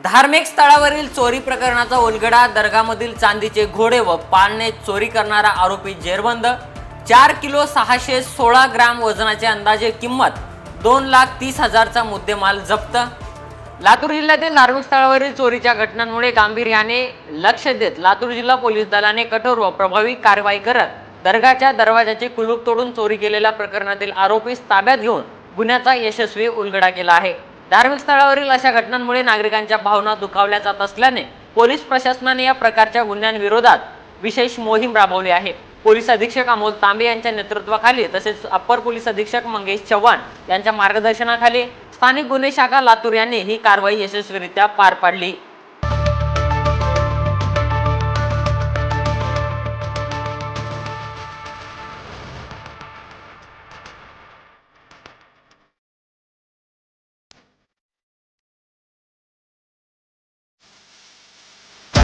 धार्मिक स्थळावरील चोरी प्रकरणाचा उलगडा. दर्गामधील चांदीचे घोडे व पाळणे चोरी करणारा आरोपी जेरबंद. 4 किलो 616 ग्राम वजनाची अंदाजे किंमत 2,30,000चा मुद्देमाल जप्त. लातूर जिल्ह्यातील धार्मिक स्थळावरील चोरीच्या घटनांमुळे गांभीर्याने लक्ष देत लातूर जिल्हा पोलीस दलाने कठोर व प्रभावी कारवाई करत दर्गाच्या दरवाजाचे कुलूप तोडून चोरी केलेल्या प्रकरणातील आरोपीस ताब्यात घेऊन गुन्ह्याचा यशस्वी उलगडा केला आहे. धार्मिक स्थळावरील अशा घटनांमुळे नागरिकांच्या भावना दुखावल्या जात असल्याने पोलीस प्रशासनाने या प्रकारच्या गुन्ह्यांविरोधात विशेष मोहीम राबवली आहे. पोलीस अधीक्षक अमोल तांबे यांच्या नेतृत्वाखाली तसेच अप्पर पोलीस अधीक्षक मंगेश चव्हाण यांच्या मार्गदर्शनाखाली स्थानिक गुन्हे शाखा लातूर यांनी ही कारवाई यशस्वीरित्या पार पाडली.